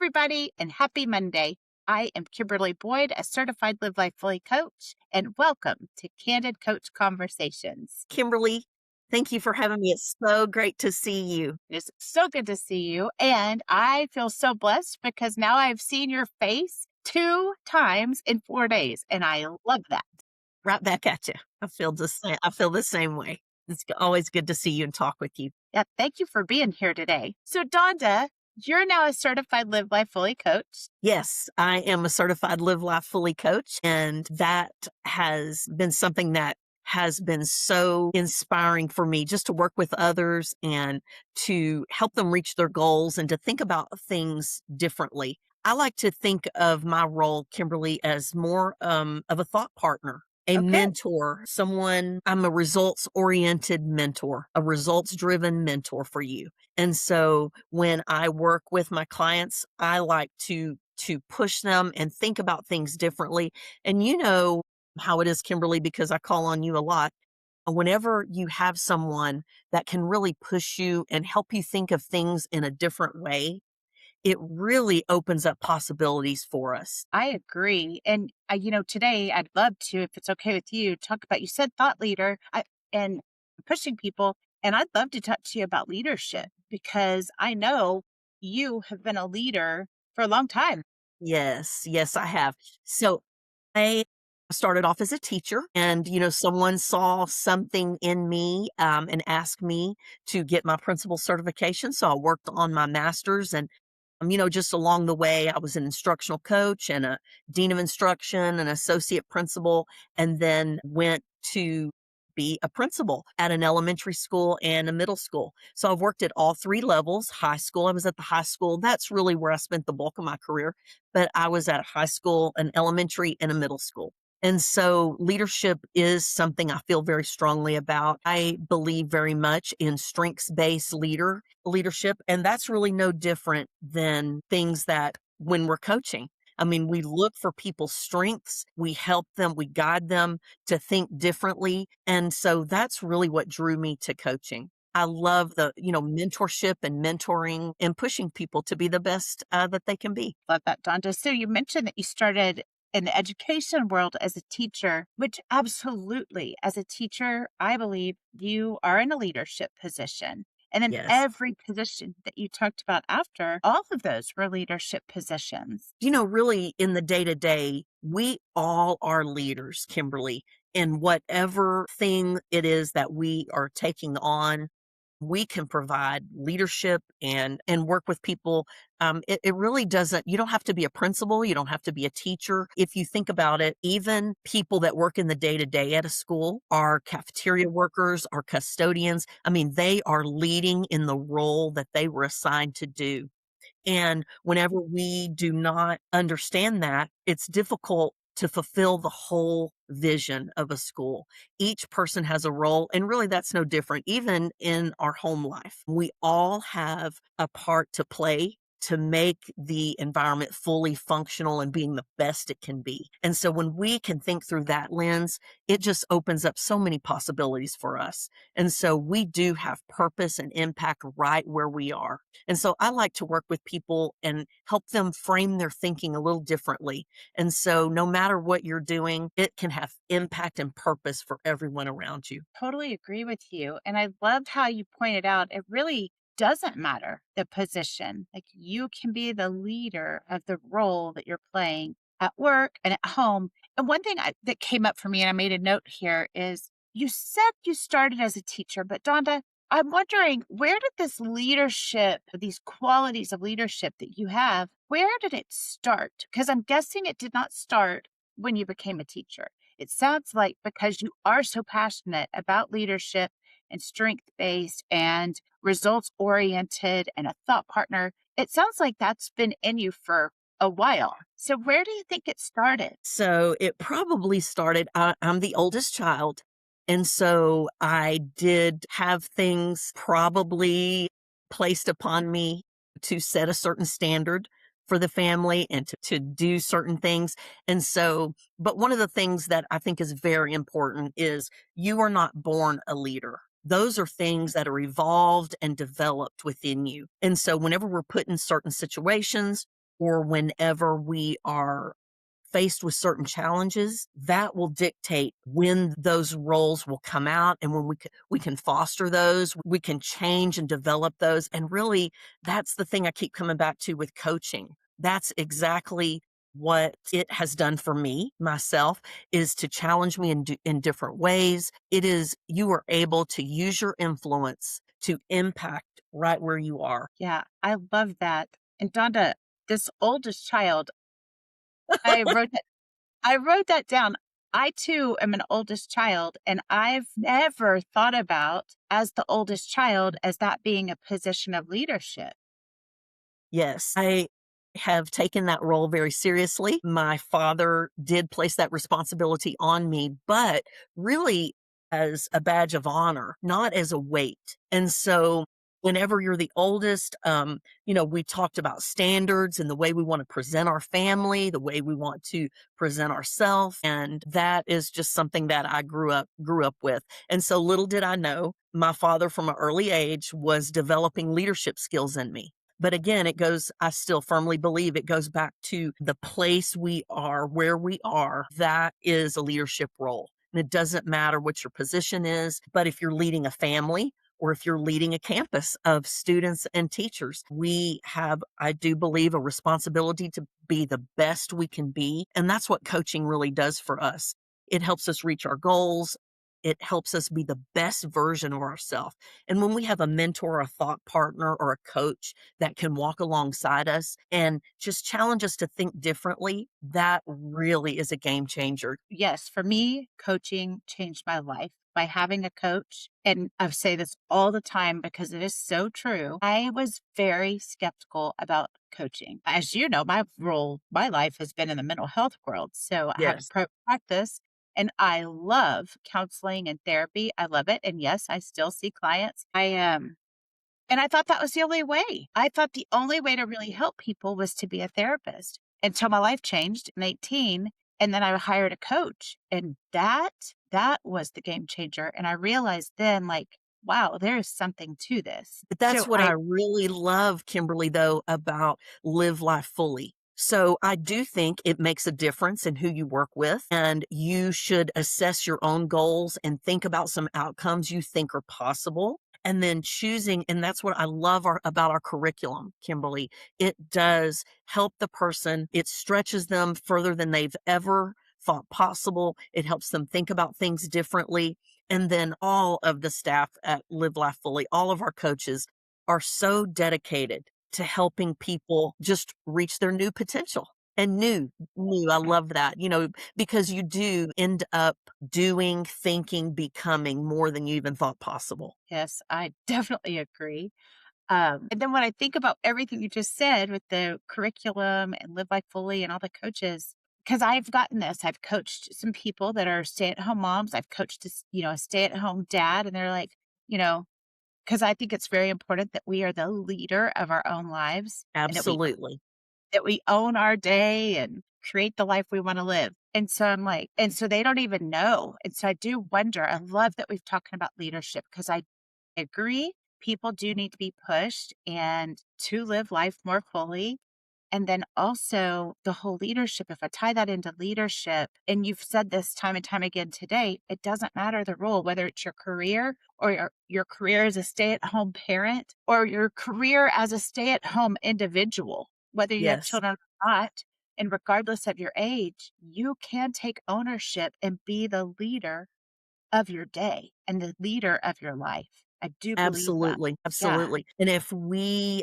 everybody, and happy Monday. I am Kimberly Boyd, a certified Live Life Fully coach, and welcome to Candid Coach Conversations. Kimberly, thank you for having me. It's so great to see you. It is so good to see you, and I feel so blessed because now I've seen your face 2 times in 4 days, and I love that. Right back at you. I feel the same way. It's always good to see you and talk with you. Yeah, thank you for being here today. So, Donda, you're now a certified Live Life Fully coach. Yes, I am a certified Live Life Fully coach, and that has been something that has been so inspiring for me just to work with others and to help them reach their goals and to think about things differently. I like to think of my role, Kimberly, as more of a thought partner, a Okay. mentor, someone. I'm a results oriented mentor, a results driven mentor for you. And so when I work with my clients, I like to push them and think about things differently. And you know how it is, Kimberly, because I call on you a lot. Whenever you have someone that can really push you and help you think of things in a different way, it really opens up possibilities for us. I agree. And, today I'd love to, if it's okay with you, talk about, you said thought leader and pushing people. And I'd love to talk to you about leadership because I know you have been a leader for a long time. Yes, yes, I have. So I started off as a teacher, and someone saw something in me and asked me to get my principal certification. So I worked on my master's, and just along the way, I was an instructional coach and a dean of instruction, an associate principal, and then went to be a principal at an elementary school and a middle school. So I've worked at all three levels. High school, I was at the high school. That's really where I spent the bulk of my career. But I was at a high school, an elementary, and a middle school. And so leadership is something I feel very strongly about. I believe very much in strengths-based leadership, and that's really no different than things that when we're coaching. I mean, we look for people's strengths, we help them, we guide them to think differently. And so that's really what drew me to coaching. I love the, mentorship and mentoring and pushing people to be the best that they can be. Love that, Donda. So you mentioned that you started in the education world as a teacher, which absolutely, as a teacher, I believe you are in a leadership position. And then Yes. every position that you talked about after, all of those were leadership positions. Really in the day to day, we all are leaders, Kimberly, in whatever thing it is that we are taking on. We can provide leadership and work with people. It really doesn't, you don't have to be a principal. You don't have to be a teacher. If you think about it, even people that work in the day to day at a school are cafeteria workers, are custodians. I mean, they are leading in the role that they were assigned to do. And whenever we do not understand that, it's difficult to fulfill the whole vision of a school. Each person has a role, and really that's no different. Even in our home life, we all have a part to play to make the environment fully functional and being the best it can be. And so when we can think through that lens, it just opens up so many possibilities for us. And so we do have purpose and impact right where we are. And so I like to work with people and help them frame their thinking a little differently. And so no matter what you're doing, it can have impact and purpose for everyone around you. Totally agree with you. And I loved how you pointed out it really doesn't matter the position. Like you can be the leader of the role that you're playing at work and at home. And one thing that came up for me, and I made a note here, is you said you started as a teacher, but Donda, I'm wondering where did this leadership, these qualities of leadership that you have, where did it start? Because I'm guessing it did not start when you became a teacher. It sounds like because you are so passionate about leadership and strength based and results oriented and a thought partner, it sounds like that's been in you for a while. So, where do you think it started? So it probably started, I'm the oldest child. And so I did have things probably placed upon me to set a certain standard for the family and to do certain things. And so, but one of the things that I think is very important is you are not born a leader. Those are things that are evolved and developed within you. And so whenever we're put in certain situations, or whenever we are faced with certain challenges, that will dictate when those roles will come out and when we can foster those, we can change and develop those. And really, that's the thing I keep coming back to with coaching. That's exactly what it has done for me, myself, is to challenge me in different ways. It is, you are able to use your influence to impact right where you are. Yeah, I love that. And Donda, this oldest child, I wrote that I wrote that down. I too am an oldest child, and I've never thought about as the oldest child as that being a position of leadership. Yes, I have taken that role very seriously. My father did place that responsibility on me, but really as a badge of honor, not as a weight. And so whenever you're the oldest, we talked about standards and the way we want to present our family, the way we want to present ourselves. And that is just something that I grew up with. And so little did I know, my father from an early age was developing leadership skills in me. But again, I still firmly believe it goes back to the place we are, where we are. That is a leadership role. And it doesn't matter what your position is, but if you're leading a family or if you're leading a campus of students and teachers, we have, I do believe, a responsibility to be the best we can be. And that's what coaching really does for us. It helps us reach our goals. It helps us be the best version of ourselves. And when we have a mentor, a thought partner, or a coach that can walk alongside us and just challenge us to think differently, that really is a game changer. Yes, for me, coaching changed my life by having a coach. And I say this all the time because it is so true. I was very skeptical about coaching. As you know, my life has been in the mental health world. So I have a Yes. practice and I love counseling and therapy. I love it. And yes, I still see clients. And I thought that was the only way. I thought the only way to really help people was to be a therapist until my life changed in 18 and then I hired a coach and that was the game changer and I realized then like wow, there is something to this. But that's So what I I really love, Kimberly, though, about Live Life Fully. So I do think it makes a difference in who you work with, and you should assess your own goals and think about some outcomes you think are possible. And then choosing, and that's what I love about our curriculum, Kimberly. It does help the person. It stretches them further than they've ever thought possible. It helps them think about things differently. And then all of the staff at Live Life Fully, all of our coaches are so dedicated to helping people just reach their new potential. And new, I love that, because you do end up doing, thinking, becoming more than you even thought possible. yes, I definitely agree. And then when I think about everything you just said with the curriculum and Live Life Fully and all the coaches, because I've gotten this, I've coached some people that are stay at home moms. I've coached, a stay at home dad, and they're like, you know, because I think it's very important that we are the leader of our own lives and Absolutely. that we own our day and create the life we want to live. And so I'm like, and so they don't even know. And so I do wonder. I love that we've talking about leadership because I agree people do need to be pushed and to live life more fully. And then also the whole leadership, if I tie that into leadership, and you've said this time and time again today, it doesn't matter the role, whether it's your career or your career as a stay at home parent or your career as a stay at home individual, whether you have Yes. children or not. And regardless of your age, you can take ownership and be the leader of your day and the leader of your life. I do believe that. Absolutely, Yeah. absolutely. And if we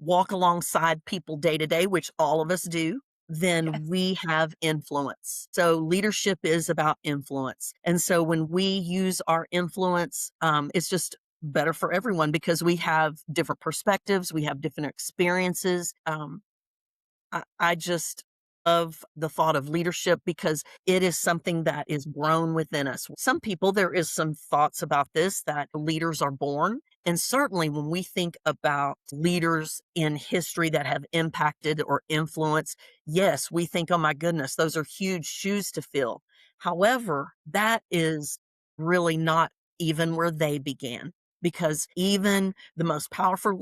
walk alongside people day to day, which all of us do, then Yes. we have influence. So leadership is about influence. And so when we use our influence, it's just better for everyone because we have different perspectives, we have different experiences. I just love the thought of leadership because it is something that is grown within us. Some people, there is some thoughts about this that leaders are born. And certainly when we think about leaders in history that have impacted or influenced, yes, we think, oh my goodness, those are huge shoes to fill. However, that is really not even where they began because even the most powerful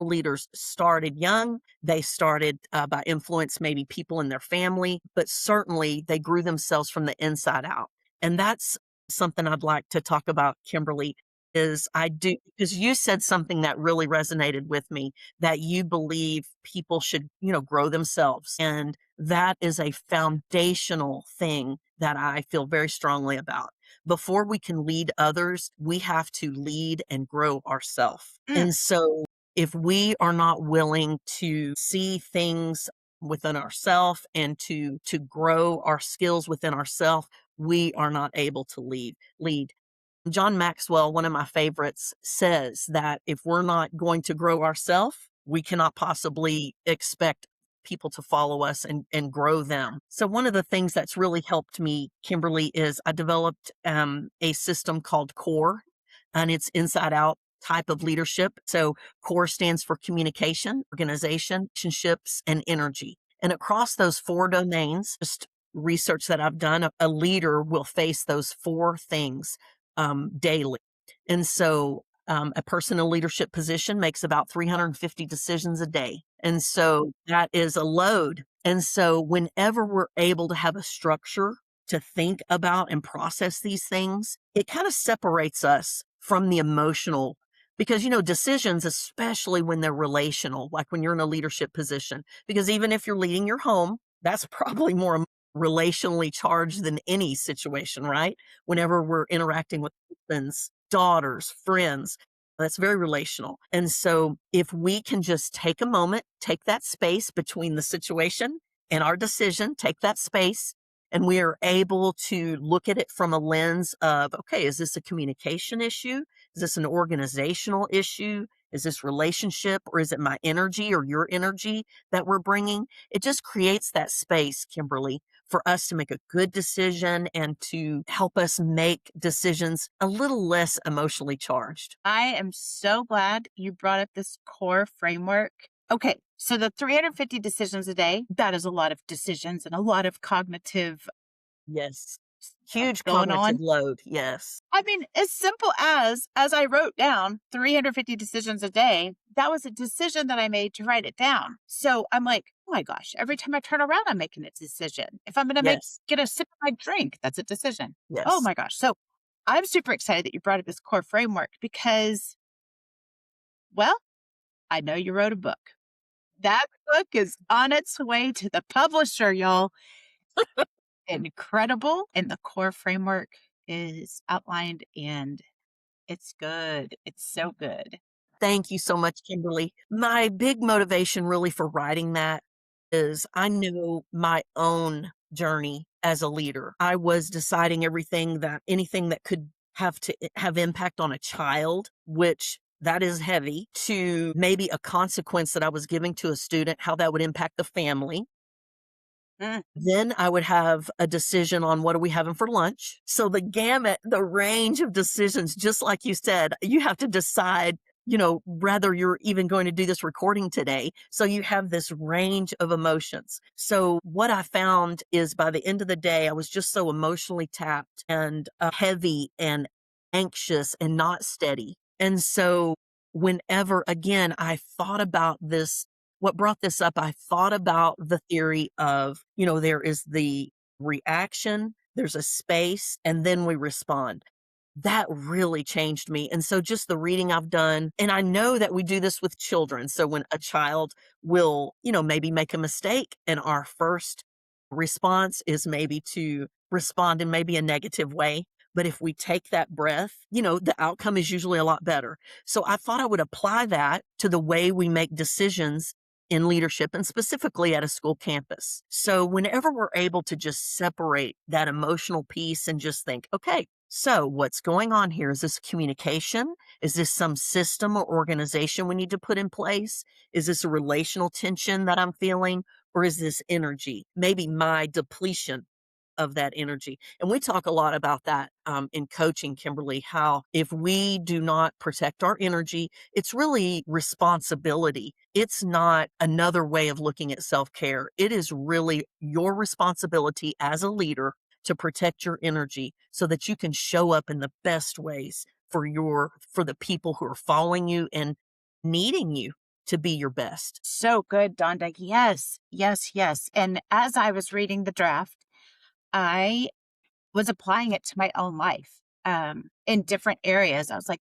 leaders started young. They started by influence, maybe people in their family, but certainly they grew themselves from the inside out. And that's something I'd like to talk about, Kimberly, is I do, because you said something that really resonated with me, that you believe people should, grow themselves. And that is a foundational thing that I feel very strongly about. Before we can lead others, we have to lead and grow ourselves. Mm, And so if we are not willing to see things within ourselves and to grow our skills within ourselves, we are not able to lead. John Maxwell, one of my favorites, says that if we're not going to grow ourselves, we cannot possibly expect people to follow us and grow them. So one of the things that's really helped me, Kimberly, is I developed a system called CORE, and it's inside out type of leadership. So CORE stands for communication, organization, relationships, and energy. And across those four domains, just research that I've done, a leader will face those four things daily. And so a person in a leadership position makes about 350 decisions a day. And so that is a load. And so whenever we're able to have a structure to think about and process these things, it kind of separates us from the emotional. Because, decisions, especially when they're relational, like when you're in a leadership position, because even if you're leading your home, that's probably more relationally charged than any situation, right? Whenever we're interacting with husbands, daughters, friends, that's very relational. And so if we can just take a moment, take that space between the situation and our decision, take that space, and we are able to look at it from a lens of, okay, is this a communication issue? Is this an organizational issue? Is this relationship, or is it my energy or your energy that we're bringing? It just creates that space, Kimberly, for us to make a good decision and to help us make decisions a little less emotionally charged. I am so glad you brought up this core framework. Okay, so the 350 decisions a day, that is a lot of decisions and a lot of cognitive Yes. stuff Huge going cognitive on. load. Yes. I mean, as simple as I wrote down 350 decisions a day, that was a decision that I made to write it down. So I'm like, oh my gosh, every time I turn around, I'm making a decision. If I'm going to Yes. get a sip of my drink, that's a decision. Oh Yes. my gosh. So I'm super excited that you brought up this core framework because, well, I know you wrote a book. That book is on its way to the publisher, y'all. Incredible. And the core framework is outlined and it's good. It's so good. Thank you so much, Kimberly. My big motivation really for writing that is I know my own journey as a leader. I was deciding anything that could have impact on a child, which that is heavy, to maybe a consequence that I was giving to a student, how that would impact the family. Mm. Then I would have a decision on what are we having for lunch. So the gamut, the range of decisions, just like you said, you have to decide, whether you're even going to do this recording today. So you have this range of emotions. So what I found is by the end of the day, I was just so emotionally tapped and heavy and anxious and not steady. And so whenever again, I thought about this, what brought this up, I thought about the theory of, there is the reaction, there's a space, and then we respond. That really changed me. And so just the reading I've done, and I know that we do this with children. So when a child will, maybe make a mistake, and our first response is maybe to respond in maybe a negative way. But if we take that breath, the outcome is usually a lot better. So I thought I would apply that to the way we make decisions in leadership and specifically at a school campus. So whenever we're able to just separate that emotional piece and just think, okay, so what's going on here? Is this communication? Is this some system or organization we need to put in place? Is this a relational tension that I'm feeling? Or is this energy? Maybe my depletion of that energy. And we talk a lot about that in coaching, Kimberly, how if we do not protect our energy, it's really responsibility. It's not another way of looking at self care. It is really your responsibility as a leader to protect your energy so that you can show up in the best ways for the people who are following you and needing you. to be your best. So good, Donda. Yes, yes, yes. And as I was reading the draft, I was applying it to my own life in different areas. I was like,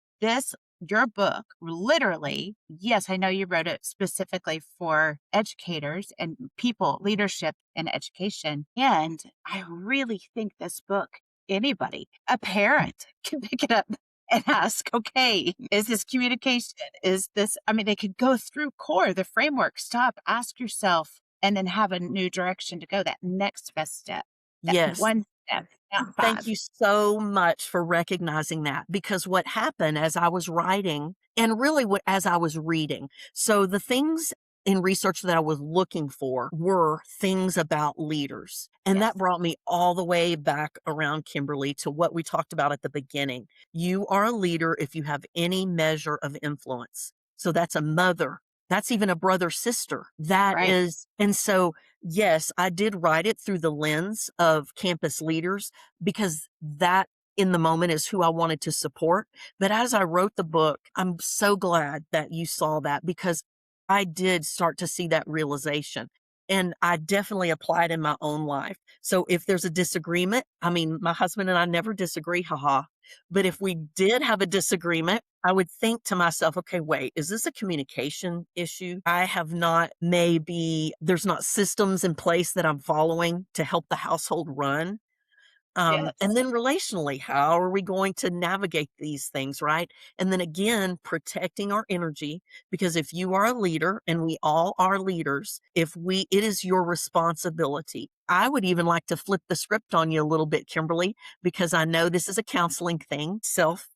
your book, literally, yes, I know you wrote it specifically for educators and people, leadership and education. And I really think this book, anybody, a parent can pick it up and ask, okay, is this communication? Is this, I mean, they could go through core, the framework, stop, ask yourself, and then have a new direction to go, that next best step, that Yes. one step, not Thank five. you so much for recognizing that, because what happened as I was writing and really as I was reading, so the things in research that I was looking for were things about leaders. And that Yes, brought me all the way back around, Kimberly, to what we talked about at the beginning. You are a leader if you have any measure of influence. So that's a mother. That's even a brother, sister. That right. is, and so yes, I did write it through the lens of campus leaders because that in the moment is who I wanted to support. But as I wrote the book, I'm so glad that you saw that, because I did start to see that realization. And I definitely applied in my own life. So if there's a disagreement, I mean, my husband and I never disagree, haha. But if we did have a disagreement, I would think to myself, okay, wait, is this a communication issue? I have not, maybe there's not systems in place that I'm following to help the household run. And Yes. then relationally, how are we going to navigate these things, right? And then again, protecting our energy, because if you are a leader, and we all are leaders, it is your responsibility. I would even like to flip the script on you a little bit, Kimberly, because I know this is a counseling thing, self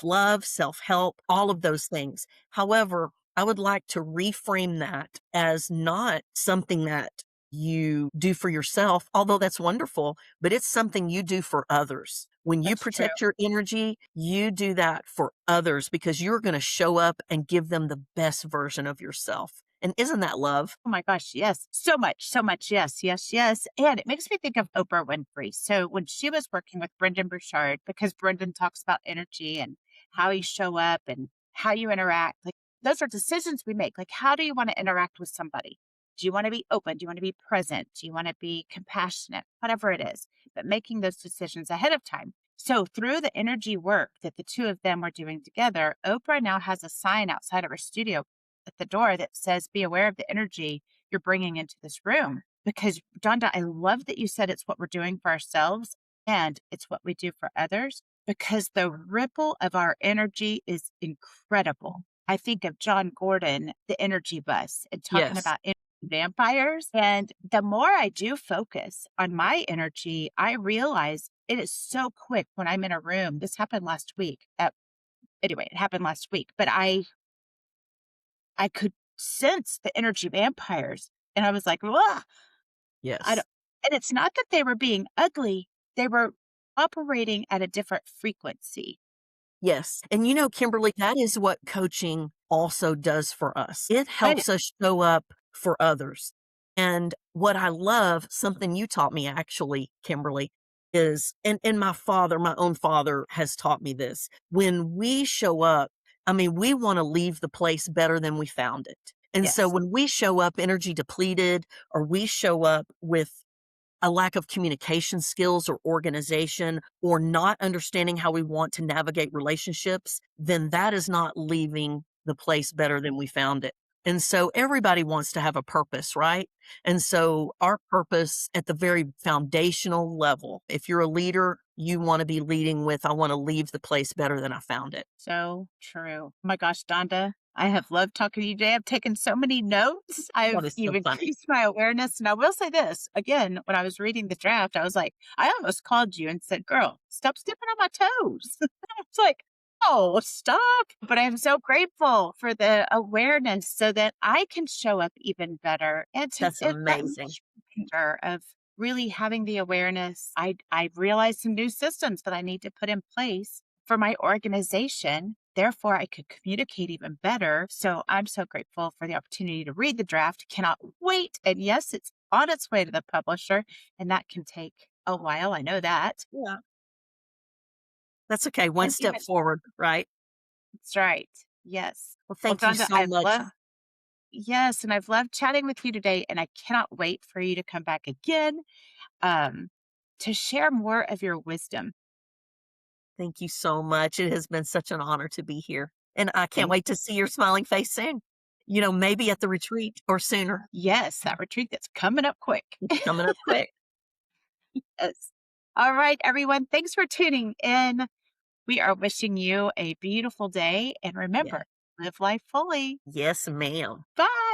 love, self help, all of those things. However, I would like to reframe that as not something that you do for yourself, although that's wonderful, but it's something you do for others. When you That's true. protect your energy, you do that for others because you're going to show up and give them the best version of yourself. And isn't that love? Oh my gosh, yes. So much, so much. Yes, yes, yes. And it makes me think of Oprah Winfrey. So when she was working with Brendan Burchard, because Brendan talks about energy and how you show up and how you interact, like those are decisions we make. Like, how do you want to interact with somebody? Do you want to be open? Do you want to be present? Do you want to be compassionate? Whatever it is, but making those decisions ahead of time. So through the energy work that the two of them were doing together, Oprah now has a sign outside of her studio at the door that says, "Be aware of the energy you're bringing into this room." Because, Donda, I love that you said it's what we're doing for ourselves and it's what we do for others, because the ripple of our energy is incredible. I think of John Gordon, the energy bus, and talking Yes. about vampires. And the more I do focus on my energy, I realize it is so quick when I'm in a room. This happened last week. Anyway, it happened last week, but I could sense the energy vampires, and I was like, "Ugh, I Yes. don't," and it's not that they were being ugly, they were operating at a different frequency. Yes. And Kimberly, that is what coaching also does for us. It Right. helps us show up for others. And what I love, something you taught me actually, Kimberly, is, and my own father has taught me this. When we show up, I mean, we want to leave the place better than we found it. And so Yes. when we show up energy depleted, or we show up with a lack of communication skills or organization, or not understanding how we want to navigate relationships, then that is not leaving the place better than we found it. And so everybody wants to have a purpose, right? And so our purpose at the very foundational level, if you're a leader, you want to be leading with, I want to leave the place better than I found it. So true. Oh my gosh, Donda, I have loved talking to you today. I've taken so many notes. That is You've so funny. increased my awareness. And I will say this again, when I was reading the draft, I was like, I almost called you and said, "Girl, stop stepping on my toes." It's like, oh, stop. But I'm so grateful for the awareness so that I can show up even better and to That's that amazing. reminder of really having the awareness. I realized some new systems that I need to put in place for my organization. Therefore, I could communicate even better. So I'm so grateful for the opportunity to read the draft. Cannot wait. And yes, it's on its way to the publisher, and that can take a while. I know that. Yeah. That's okay. One And step even forward, right? that's right. Yes. Well, Well, thank you Donda, so much. Yes, and I've loved chatting with you today, and I cannot wait for you to come back again um, to share more of your wisdom. Thank you so much. It has been such an honor to be here, and I can't Thank wait to see your smiling face soon. Maybe at the retreat or sooner. Yes, that retreat that's coming up quick. It's coming up quick. Yes. All right, everyone. Thanks for tuning in. We are wishing you a beautiful day. And Yeah. remember, live life fully. Yes, ma'am. Bye.